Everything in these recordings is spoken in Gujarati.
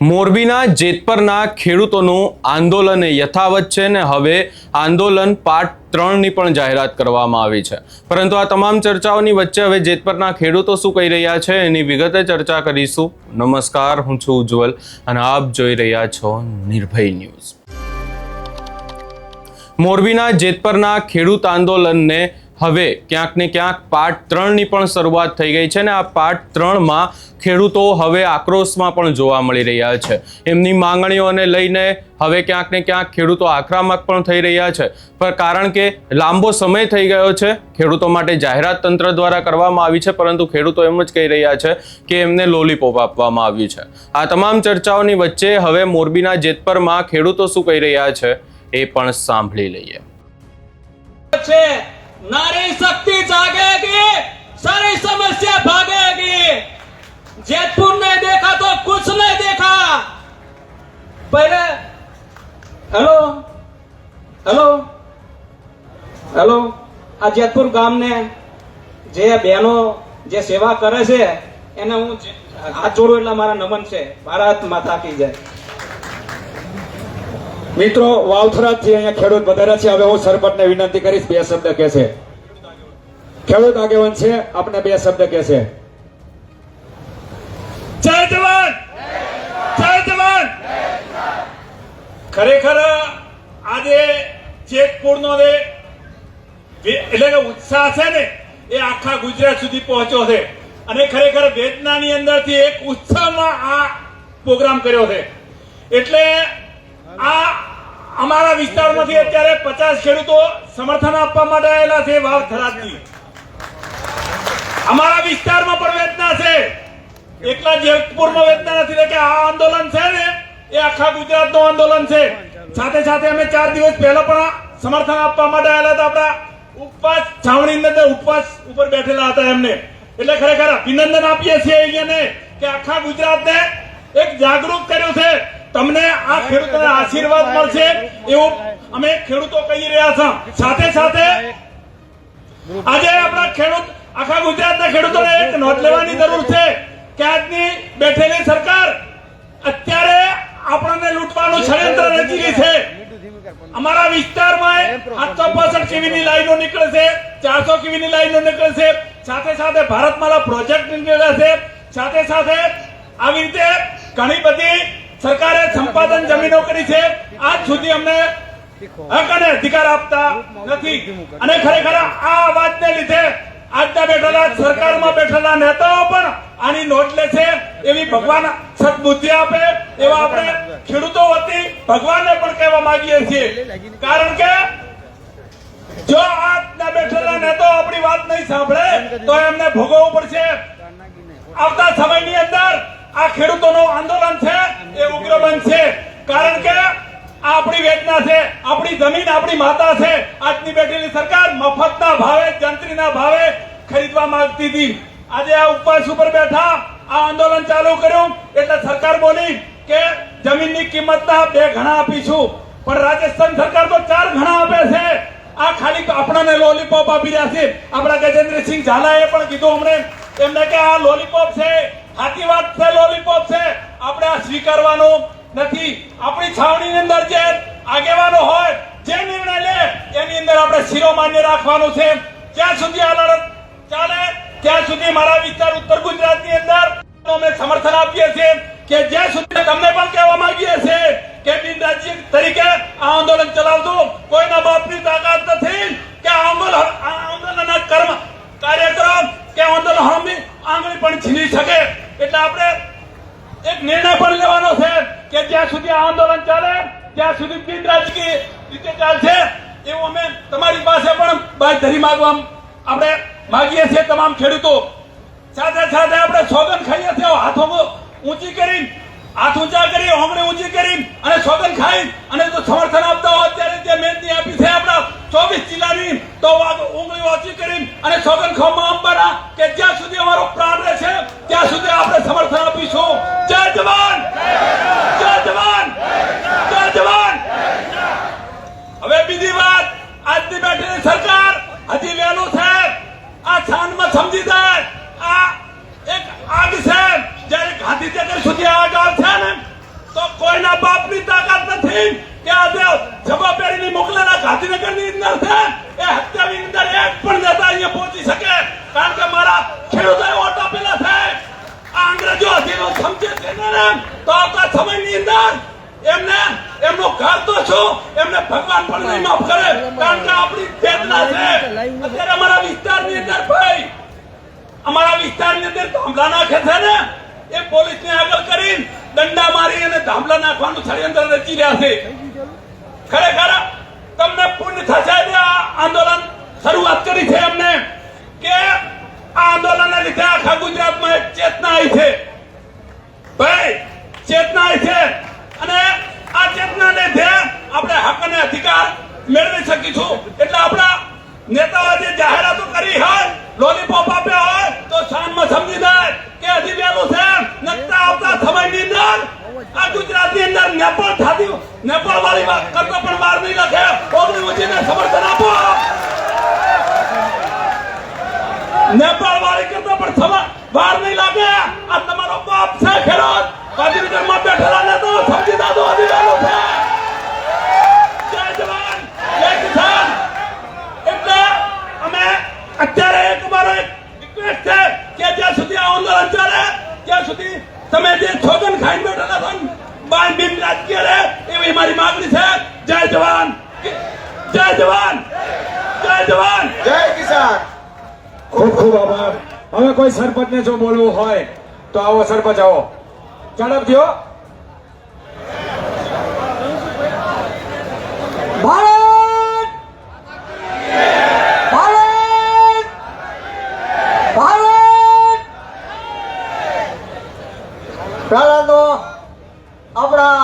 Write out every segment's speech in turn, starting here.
મોરબીના જેતપરના ખેડૂતોનું આંદોલન યથાવત છે ને હવે આંદોલન પાર્ટ 3ની પણ જાહેરાત કરવામાં આવી છે, પરંતુ આ તમામ ચર્ચાઓની વચ્ચે હવે જેતપરના ખેડૂતો શું કહી રહ્યા છે એની વિગતે ચર્ચા કરીશું। નમસ્કાર, હું છું ઉજ્જવલ અને આપ જોઈ રહ્યા છો નિર્ભય ન્યૂઝ। મોરબીના જેતપરના ખેડૂત આંદોલનને હવે ક્યાંક ને ક્યાંક પાર્ટ 3ની પણ શરૂઆત થઈ ગઈ છે ને આ પાર્ટ 3માં ખેડૂતો હવે આક્રોશમાં પણ જોવા મળી રહ્યા છે। એમની માંગણીઓને લઈને હવે ક્યાંક ને ક્યાંક ખેડૂતો આક્રમક પણ થઈ રહ્યા છે, પણ કારણ કે લાંબો સમય થઈ ગયો છે, ખેડૂતો માટે જાહેરાત તંત્ર દ્વારા કરવામાં આવી છે, પરંતુ ખેડૂતો એમ જ કહી રહ્યા છે કે એમને લોલીપોપ આપવામાં આવ્યું છે। આ તમામ ચર્ચાઓની વચ્ચે હવે મોરબીના જેતપરમાં ખેડૂતો શું કહી રહ્યા છે એ પણ સાંભળી લઈએ। नारी शक्ति जागेगी, सारी समस्या भागेगी। जैतपुर ने देखा तो कुछ नहीं देखा। पहले हेलो हेलो हेलो आ जैतपुर गाम ने जे बहनों जे सेवा करे छे એને હું હાથ જોડું એટલે મારા નમન છે। ભારત માતા કી જય। મિત્રો, વાવથરાથી અહીંયા ખેડૂત વધારે છે। હવે હું સરપંચને વિનંતી કરીશ, બે શબ્દ કહેશે। ખેડૂત આગેવાન છે, આપણે બે શબ્દ કહેશે। જય જવાન, જય જવાન। ખરેખર આજે જેતપુરનો એટલે કે ઉત્સાહ છે ને એ આખા ગુજરાત સુધી પહોંચ્યો છે અને ખરેખર વેદનાની અંદરથી એક ઉત્સાહમાં આ પ્રોગ્રામ કર્યો છે। એટલે આ અમારા વિસ્તારમાંથી અત્યારે 50 ખેડૂતો સમર્થન આપવા માટે આવેલા છે વાવથરાથી। અમારા વિસ્તારમાં પણ વેદના છે, એકલા જેતપુરમાં વેદના નથી, કે આ આંદોલન છે ને એ આખા ગુજરાતનું આંદોલન છે। સાથે સાથે અમે 4 દિવસ પહેલા પણ સમર્થન આપવા માટે આવેલા હતા। આપણા ઉપવાસ છાવણીની અંદર ઉપવાસ ઉપર બેઠેલા હતા એમને। એટલે ખરેખર અભિનંદન આપીએ છીએ અહીંયાને કે આખા ગુજરાતને એક જાગૃત કર્યું છે। તમને આ ખેડૂતોના આશીર્વાદ મળશે એવું અમે ખેડૂતો કહી રહ્યા છે। સાથે સાથે આજે આપણા ખેડૂત આખા ગુજરાતના ખેડૂતોને એક નોંધ લેવાની જરૂર છે કે આજની બેઠેલી સરકાર અત્યારે આપણને લૂંટવાનું ષડયંત્ર રચી છે। અમારા વિસ્તારમાં 765 કેવીની લાઈનો નીકળે છે, 400 કેવીની લાઈનો નીકળે છે, સાથે સાથે ભારતમાલા પ્રોજેક્ટ નીકળે છે, સાથે સાથે આવી રીતે ઘણી બધી સરકારે સંપાદન જમીનો કરી છે। આજ સુધી અમને હક અને અધિકાર આપતા નથી અને ખરેખર આ અવાજને લીધે આજના બેઠેલા સરકારમાં બેઠેલા નેતાઓ પણ આની નોંધ લે છે એવી ભગવાન સદબુદ્ધિ આપે એવા આપણે ખેડૂતો વતી ભગવાનને પણ કહેવા માંગીએ છીએ। કારણ કે જો આજના બેઠેલા નેતાઓ આપણી વાત નહીં સાંભળે તો એમને ભોગવવું પડશે। આવતા સમયની અંદર આ ખેડૂતોનું આંદોલન છે એ ઉગ્ર બનશે, કારણ કે આ આપણી વેદના છે, આપણી જમીન આપણી માતા છે। આજની બેઠેલી સરકાર મફતના ભાવે, જંત્રીના ભાવે ખરીદવા માંગતી હતી। આજે આ ઉપવાસ ઉપર બેઠા આ આંદોલન ચાલુ કર્યું એટલે સરકાર બોલી કે જમીનની કિંમતના 2 ગણા આપીશું, પણ રાજસ્થાન સરકાર તો 4 ગણા આપે છે। આ ખાલી આપણને લોલીપોપ આપી રહ્યા છે। આપણા ગજેન્દ્રસિંહ ઝાલાએ પણ કીધું અમને એમને કે આ લોલીપોપ છે, સાચી વાત છે, લોલીપોપ છે, આપણે આ સ્વીકારવાનું નથી। આપણી છાવણીની અંદર જે આગેવાનો હોય જે નિર્ણય લે એની અંદર આપણે શિરોમાન્ય રાખવાનું છે। જ્યાં સુધી આ લડત ચાલે ત્યાં સુધી મારા વિસ્તાર ઉત્તર ગુજરાતની અંદર અમે સમર્થન આપીએ છીએ કે જ્યાં સુધી તમને પણ કહેવા માંગીએ છીએ કે બિન રાજ્ય તરીકે આ આંદોલન ચલાવજો। કોઈના બાપની તાકાત નથી કે આંદોલનના કાર્યક્રમ કે આંદોલન આંગળી પણ છીની શકે। એટલે આપણે એક નિર્ણય પણ લેવાનો છે કે જ્યાં સુધી આ આંદોલન ચાલે ત્યાં સુધી બિન રાજકીય રીતે ચાલશે એવું અમે તમારી પાસે પણ બાંયધરી માંગવા આપણે માંગીએ છીએ તમામ ખેડૂતો। સાથે સાથે આપણે સોગંદ ખાઈએ છીએ હાથો ઊંચી કરી, હાથ ઊંચા કરી, આંગળી ઊંચી કરી અને સોગંદ ખાઈ અને જો સમર્થન આપતા હોય ત્યારે જે મહેનત આપી છે આપણા 24 જિલ્લાની તો ઊંગળી ઊંચી કરી અને સોગંદ ખાવામાં અંબાના કે જ્યાં સુધી અમારો પ્રાણ રહેશે ત્યાં સુધી આપણે સમર્થન આપીશું। જય જવાન, જય જવાન, જય જવાન। હવે બીજી વાત, આજની બેઠેલી સરકાર હજી વહેલું છે, આ શાનમાં સમજી જાય। આ એક આગ છે, જ્યારે ગાંધીનગર સુધી આગ આવશે ને અંદર છે એ હત્યાની અંદર એક પણ નેતા અહીંયા પહોંચી શકે, કારણ કે મારા ખેડૂતોએ વોટ આપેલા છે. આ અંગ્રેજો હજીનો સમજે છે ને તો આવતા સમયની અંદર એમને એમનું ઘર તો શું, એમને ભગવાન પણ નહીં માફ કરે, કારણ કે આપણી ચેતના છે. અત્યારે અમારા વિસ્તારની અંદર ભાઈ, અમારા વિસ્તારની અંદર ધામલા નાખે છે ને, એ પોલીસને આગળ કરીને દંડા મારી અને ધામલા નાખવાનું ષડયંત્ર રચી રહ્યા છે. ખરેખર તમને પુણ્ય થશે જે આ આંદોલન શરૂઆત કરી છે એમને, કે આ આંદોલનના લીધે આખા ગુજરાતમાં એક ચેતના આવી છે ભાઈ, ચેતના આવી છે. અને આ ચેતનાને લીધે આપણે હક અને અધિકાર મેળવી શકીશું. એટલે આપણા નેતાઓ જે જાહેરાતો કરી હોય, લોલીપોપ આપ્યા હોય, તો શાનમાં સમજી જાય કે હજી વહેલું છે. નકતા આવતા સમયની અંદર આ ગુજરાતની અંદર નેપાળ વાળી વાત કરતા પણ વાર નહીં લખે. ઓગણી ઉજીને સમર્થન આપો. નેપાળ વાળી કરતા પણ વાર નહીં લાગે. આ તમારો બાપ છે ખેડૂત, ગાંધીનગરમાં બેઠેલા નેતાઓ સમજી દાદો હજી વહેલું છે. જય જવાન જય કિસાન. એટલે અમે અત્યારે એક મારો એક રિક્વેસ્ટ છે કે જ્યાં સુધી આ આંદોલન ચાલે ત્યાં સુધી તમે જે છોગન ખાઈને બેઠેલા છો બાય બિન રાજકીય રહે એવી મારી માંગણી છે. જય જવાન જય જવાન જય જવાન જય કિસાન. ખૂબ ખૂબ આભાર. હવે કોઈ સરપંચને જો બોલવું હોય તો આવો સરપંચ, આવો ઝડપથી હો. ભારત ભારત ભારત. પહેલા તો આપણા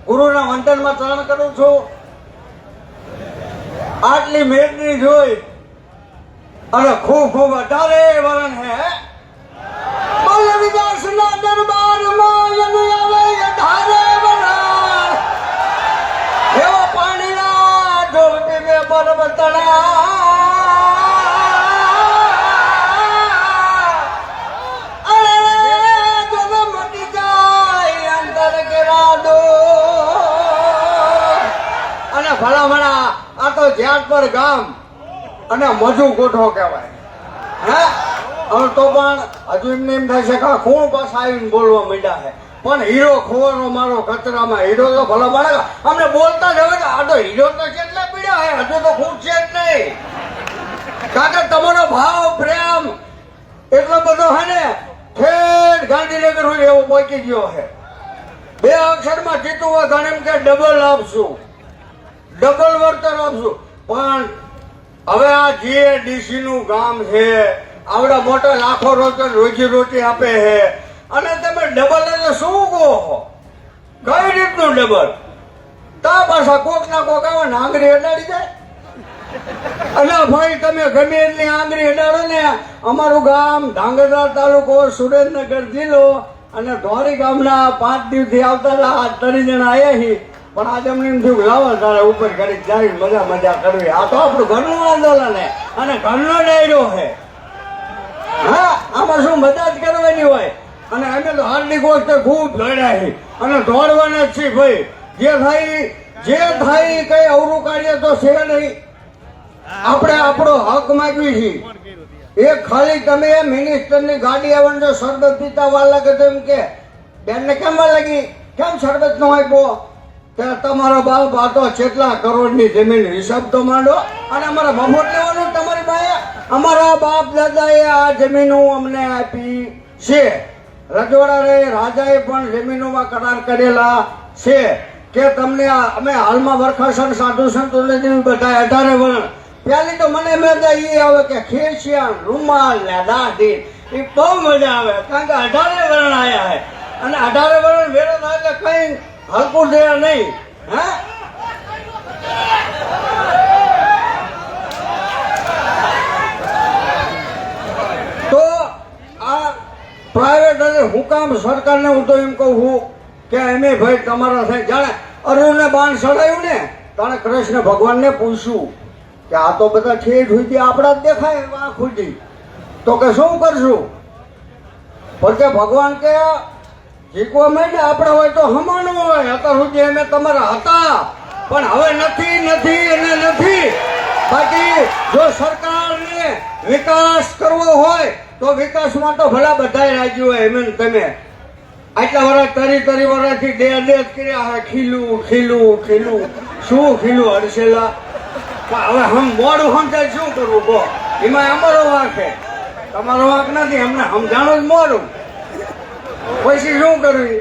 ગુરુના વંદનમાં ચરણ કરું છું. આટલી મહેનતની જોઈ અને ખૂબ ખૂબ અઢારે વરણ હે બોલ વિકાસના દરબારમાં યની આવે અઢારે વરણ. એવો પાણીના ઢોલટી મે પરબતણા ભલામણા. આ તો જ્યાંતપર ગામ અને મજુ કોઠો કહેવાય. હે હવે તો પણ હજુ એમને એમ થાય છે કે આ કોણ પાછા આવીને બોલવા માંડ્યા છે, પણ હીરો ખોવાનો મારો કચરામાં હીરો તો ભલામણા અમને બોલતા જ હવે આ તો હીરો તો કેટલા પીડ્યા છે, હજુ તો ખૂબ છે જ નહીં. કારણ કે તમારો ભાવ પ્રેમ એટલો બધો છે ને ઠેર ગાંધીનગર હોય એવો પહોંચી ગયો છે. 2 અક્ષરમાં જીતવું ઘણે એમ કે ડબલ આપશું, ડબલ વળતર આપશું. પણ હવે આ જીએડીસી નું ગામ છે, આવડા મોટા લાખો રોજી રોટી આપે છે, અને તમે ડબલ એટલે શું કહો? કઈ રીતનું ડબલ? તા પાછા કોક ના કોક આવે ને આંગળી અડાડી જાય. અલા ભાઈ તમે ગમે એટલી આંગળી અડાડો ને, અમારું ગામ ધાંગધ્રા તાલુકો સુરેન્દ્રનગર જિલ્લો અને ધોરી ગામના 5 દિવસથી આવતા 3 જણા આવ્યા છીએ. પણ આજે અમને એમ થયું લાવો તારે ઉપર ઘડી જાય મજા કરવી. આ તો આપણું ઘરનું આંદોલન છે અને ઘરનો ડાયરો છે. હા, આમાં શું મજા જ કરવાની હોય. અને અમે તો હાર્દિક વખતે ખૂબ લડ્યા છીએ અને દોડવાના જ છીએ ભાઈ. જે થાય કઈ અવરું કાર્ય તો છે નહીં. આપણે આપણો હક માગવી છીએ. એક ખાલી તમે મિનિસ્ટરની ગાડી આવવાનું જો શરબત પીતા વાર લાગે તો એમ કે બેનને કેમ વાર લાગી, કેમ શરબત નો આપ્યો? ત્યારે તમારો બાપ આ તો કેટલા કરોડની જમીન હિસાબ તો માંડો. અને અમારા મફત લેવાનું તમારી પાસે. અમારા બાપ દાદાએ આ જમીનો અમને આપી છે. રજવાડા રાજાએ પણ જમીનોમાં કરાર કરેલા છે કે તમને અમે હાલમાં વરખાસન સાધુ સંતોને બધા 18 વરણ. પહેલી તો મને મજા એ આવે કે ખેસિયા રૂમાલ ને દાઢી એ બહુ મજા આવે, કારણ કે 18 વરણ આયા છે અને 18 વરણ વેરો થાય એટલે કઈ હલકું દે નહીં. હે તો આ પ્રાઇવેટ અને હુકામ સરકારને હું તો એમ કહું છું કે એમે ભાઈ તમારા થાય. જાણે અરુણને બાણ ચડાયું ને તાણે કૃષ્ણ ભગવાનને પૂછ્યું કે આ તો બધા ઠેઠ સુધી આપણા જ દેખાય આ ખુદી, તો કે શું કરશું? પણ કે ભગવાન કે શીખવા માંડે આપણે હોય તો હમાનું હોય. અત્યાર સુધી અમે તમારા હતા પણ હવે નથી અને નથી. બાકી જો સરકારને વિકાસ કરવો હોય તો વિકાસમાં તો ભલા બધાય રાજી હોય. એમ તમે આટલા વર્ષ તરી વર્ષથી ડે કર્યા હે, ખીલું ખીલું ખીલું. શું ખીલું હડસેલા? પણ હવે હમ મોડું સમજાય શું કરવું કહો? એમાં અમારો વાંક છે, તમારો વાંક નથી. અમને સમજાણું જ મોડું, પછી શું કરવું?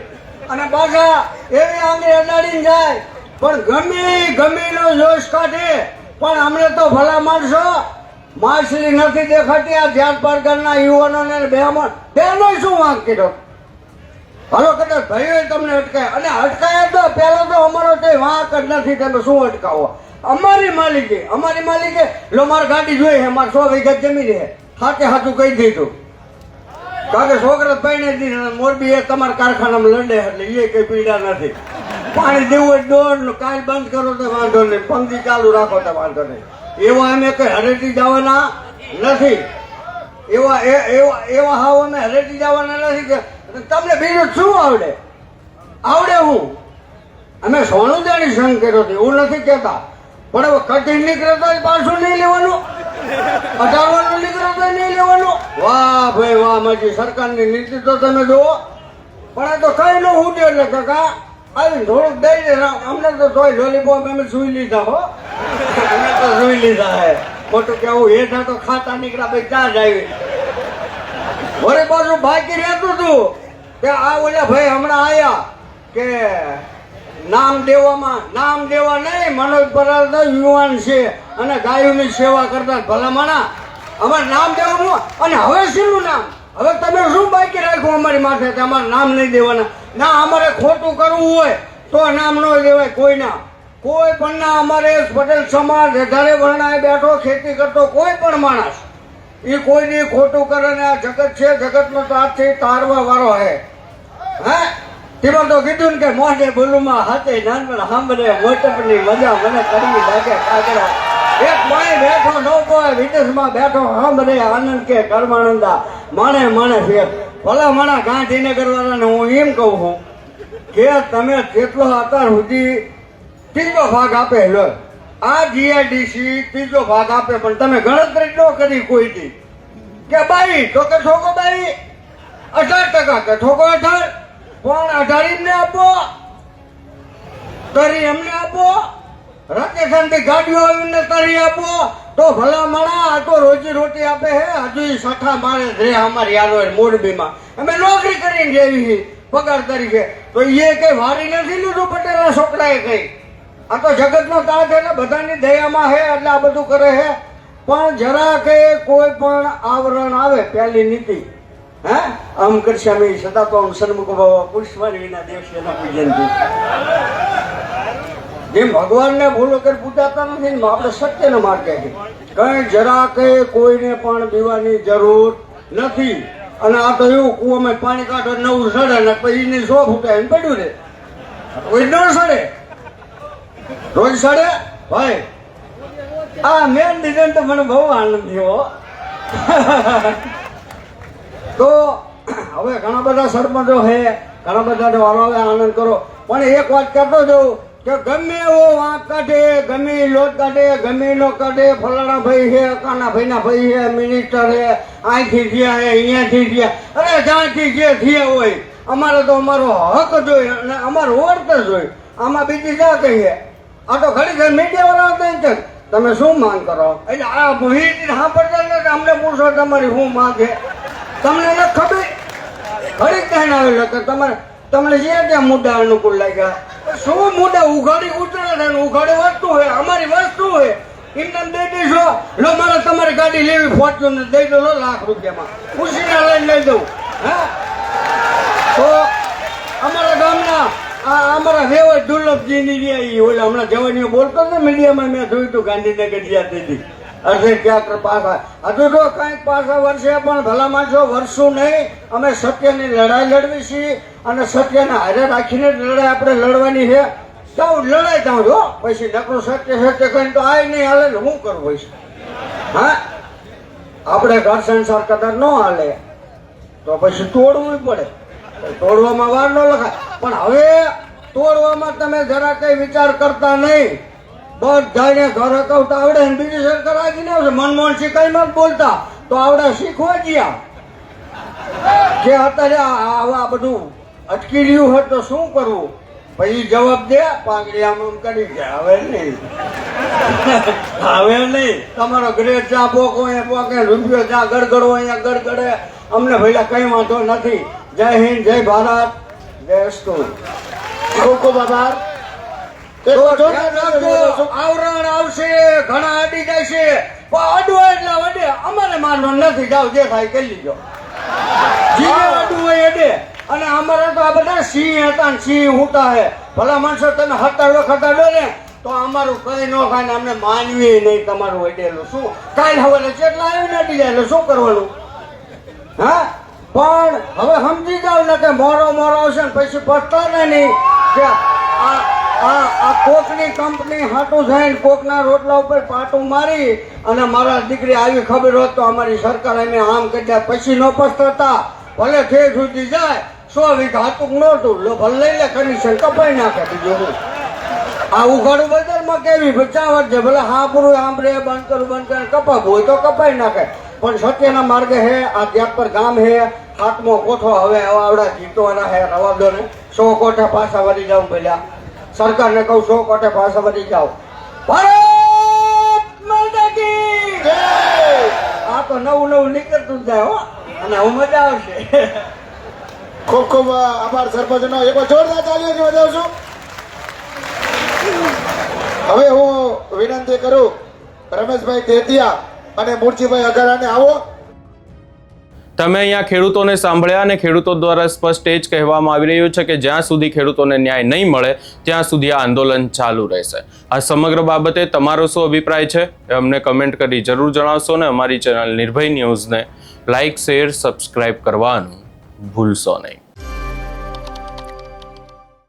અને પાછા એવી આંગળી અડાડીને જાય પણ ગમે જોશ કાઢે. પણ અમને તો ભલા માણસો માછલી નથી દેખાતી. આ ધ્યાન પારગરના યુવાનોને બેનો શું વાંક કર્યો? હાલો કદાચ ભાઈઓ તમને અટકાય, અને અટકાયા તો પેલો તો અમારો તે વાંક જ નથી. તમે શું અટકાવો? અમારી માલિકે લો મારી ગાડી જોઈ છે, મારે 100 વીઘા જમીન છે, હાથું કહી દીધું. કારણ કે છોકરા ભાઈને દીધી મોરબી એ તમારા કારખાનામાં લડે એટલે એ કઈ પીડા નથી. પાણી દેવું હોય દોડ, કાલ બંધ કરો તો વાંધો નહીં, પંક્તિ ચાલુ રાખો તો વાંધો નહીં. એવા અમે કઈ હરેટી જવાના નથી. એવા હાવ અમે હરેટી જવાના નથી કે તમને બીજું શું આવડે? હું અમે સોનું જાણી સંગ કર્યો હતો એવું નથી કેતા. પણ હવે કઠિન નીકળે તો પાછું નહીં લેવાનું, 18 નીકળે તો નહીં લેવાનું. વાહ ભાઈ વાહ, મારી સરકારની નીતિ તો તમે જુઓ. પણ આ તો કઈ ન ઉડે એટલે કાકા આવી થોડુંક દઈ દે. અમને તો તોય લોલીપોપ અમે સુઈ લીધા હો, અમે તો સુઈ લીધા હે. ખોટું કેવું હેઠા તો ખાતા નીકળ્યા ભાઈ ત્યાં જ આવી. વળી પાછું બાકી રહેતું હતું કે આ ઓલા ભાઈ હમણાં આયા કે નામ દેવા નહીં, મનોજ પરાલ તો યુવાન છે અને ગાયોની સેવા કરતા ભલામણા અમારે નામ દેવાનું. અને હવે શીનું નામ? હવે તમે શું બાકી રાખ્યું અમારી માથે? અમારે નામ નહીં દેવાના. ના, અમારે ખોટું કરવું હોય તો નામ ન દેવાય કોઈના, કોઈ પણ ના. અમારે પટેલ સમાજ વધારે વર્ણાએ બેઠો, ખેતી કરતો કોઈ પણ માણસ એ કોઈની ખોટું કરે ને આ જગત છે, જગતનો તો આજથી તારવા વાળો હે. તેમાં તો કીધું ને કે મોઢે બોલુમાં હાથે નાનપણ સાંભળે મોટપની મજા મને કરવી લાગે કાગડા. એક માય બેઠો ન કોઈ વિદેશમાં બેઠો સાંભળે આનંદ કે કર્માનંદા માણે ફેર. ભલા માણા ગાંધીનગર વાળાને હું એમ કહું છું કે તમે જેટલો અત્યાર સુધી 3જો ભાગ આપે લો, આ જીઆઈડીસી 3જો ભાગ આપે, પણ તમે ગણતરી ન કરી કોઈથી કે બાઈ તો કે ઠોકો બાઈ 18% કે ઠોકો 18, પણ 18 એમને આપો, તરી એમને આપો, રાજસ્થાનથી ગાડીઓ આવીને તરી આપો તો ભલા માણા. આ તો રોજી રોટી આપે હે. હજુ સઠા મારે રે અમારી યારો મોરબીમાં અમે નોકરી કરીને જેવી પગાર તરીકે, તો એ કઈ વારી નથી લીધું પટેલના છોકરાએ કઈ. આ તો જગતનો તાજ એટલે બધાની દયામાં હે એટલે આ બધું કરે હે. પણ જરા કે કોઈ પણ આવરણ આવે પહેલી નીતિ આમ કરશે અમે સદા તો સન્મુખ પુષ્પાની વિના દેવશે એના પૂજનથી. જેમ ભગવાનને ભૂલો કરી પૂજાતા નથી ને આપણે સત્યને માર્ગે છે. કઈ જરા કે કોઈને પણ દીવાની જરૂર નથી. અને આ તો એવું કુવામાં પાણી કાઢો 9 સડે ને પછી એને 100 ફૂટા એને પડ્યું રે, કોઈ ન સડે, રોજ સડે ભાઈ. આ મેન ડિઝાઇન તો મને બહુ આનંદ થયો. તો હવે ઘણા બધા સરપંચો છે, ઘણા બધા વારો આનંદ કરો. પણ એક વાત કરતો જાઉં કે ગમે એવો વાંક કાઢે, ગમે લોટ કાઢે, ગમે નો કાઢે, ફલાણા ભાઈ છે, કાના ભાઈના ભાઈ છે, મિનિસ્ટર છે, અહીંથી થયા છે, અહીંયાથી થયા, અરે જ્યાંથી જે થયા હોય અમારે તો અમારો હક જોઈએ અને અમારું વર્તન જોઈએ. આમાં બીજી ક્યાં કહીએ? આ તો ઘડી મીડિયા વાળા હતા, તમે શું માંગ કરો? એટલે આ ભૂમિ સાંભળતા નથી. અમને પૂછો તમારી શું માંગ છે? તમને ન ખબર ઘડી કહીને આવેલો કે તમને જ્યાં ત્યાં મુદ્દા અનુકૂળ લાગ્યા. શું મુદ્દા? ઉઘાડી ઉતરે ઉઘાડી વસ્તુ હોય, અમારી વસ્તુ હોય, એમને દઈ દઈશો. લો મારે તમારી ગાડી લેવી ફોર્ચ્યુનર દઈ દો ₹1 લાખ, ખુશીના લઈને લઈ દઉં. તો અમારા ગામના અમારા વેવર દુર્લભજીની રહ્યા ઓલા હમણાં જવાનીઓ બોલતો ને મીડિયામાં મેં જોયું હતું ગાંધીનગર જ્યાં તેથી અડધે ક્યાંક પાછા હજુ તો કંઈક પાછા વર્ષે પણ ભલા માણસો વર્ષું નહીં. અમે સત્યની લડાઈ લડવી છીએ અને સત્યને હારે રાખીને લડાઈ આપણે લડવાની છે. જાઉં લડાઈ જાઉં છો પછી નકરું સત્ય કહીને તો આ નહીં હાલે ને શું કરવું છે? આપણે ઘર સંસાર કદાચ ન હાલે તો પછી તોડવું પડે. તોડવામાં વાર ન લખાય. પણ હવે તોડવામાં તમે જરા કઈ વિચાર કરતા નહીં. બધાને ઘર હકાવતા આવડે ને બીજી સરકાર આગી આવશે. મનમોહન સિંહ કઈ મત બોલતા તો આવડે શીખવા ગયા કે અત્યારે આવા બધું અટકી રહ્યું હોય તો શું કરવું. પછી જવાબ દે પાંગડી આમ કરી ગયા હવે નહીં હવે નહીં. તમારો ગ્રેડ ચા પોકો અહીંયા પોકે, રૂપિયો ચા ગડગડો અહીંયા ગડગડે. અમને ભઈલા કઈ વાંધો નથી. જય હિન્દ, જય ભારત, જય અસ્તુ. ખૂબ ખૂબ આભાર. આવરણ આવશે, ઘણા અડી જાય છે, પણ અડવા એટલા વડે અમારે માનવાનું નથી. જાવ જે થાય કરી લીધો. જીને અડવું હોય અડે. અને અમારે તો આ બધા સિંહ હતા ને સિંહ હુંટા હે. ભલા માણસો તમે હતાડો ખતાડો ને તો અમારું કઈ ન ખાય ને અમને માનવી નહીં તમારું અડેલું. શું કાલ હવે કેટલા આવીને અડી જાય એટલે શું કરવાનું? હા, પણ હવે સમજી જાવ ને કે મોરો આવશે ને પછી પછતાને નહીં કે આ કોકની કંપની હાટું થઈને કોકના રોટલા ઉપર પાટું મારી અને મારા દીકરી આવી ખબર હોત તો અમારી સરકાર એને આમ કર્યા પછી ન પછતાતા. ભલે ઠેર સુધી જાય 100 વીઘા હાથું નહોતું લો ભલે લઈ લે કમિશન કપાઈ નાખે. બીજું શું આ ઉઘાડું બજારમાં કેવી બચાવટ છે. ભલે હાંભળું હાંભળે બંધ કરે કપાવવું હોય તો કપાઈ નાખે. પણ સત્યના માર્ગે હે. આ ત્યાં પર ગામ હે, 7મો કોઠો હવે આવડા જીતવાના હે. રવા દો ને 100 કોઠે પાછા વળી જાવ. પેલા સરકારને કહું 100 કોઠે પાછા વળી જાવ. ભારત માતા કી જય. આ તો નવું નીકળતું જ જાય હો અને હું મજા આવશે. ખૂબ ખૂબ આભાર સરપંચનો. એક વાર જોરદાર તાળીઓથી વધાવશું. હવે હું વિનંતી કરું રમેશભાઈ તેતિયા અને મૂળજીભાઈ અઘારાને આવો. તમે અહીંયા ખેડૂતોને સાંભળ્યા અને ખેડૂતો દ્વારા સ્પષ્ટ એ જ કહેવામાં આવી રહ્યું છે કે જ્યાં સુધી ખેડૂતોને ન્યાય નહીં મળે ત્યાં સુધી આ આંદોલન ચાલુ રહેશે. આ સમગ્ર બાબતે તમારો શું અભિપ્રાય છે એ અમને કમેન્ટ કરી જરૂર જણાવશો ને અમારી ચેનલ નિર્ભય ન્યૂઝને લાઇક, શેર, સબસ્ક્રાઇબ કરવાનું ભૂલશો નહીં.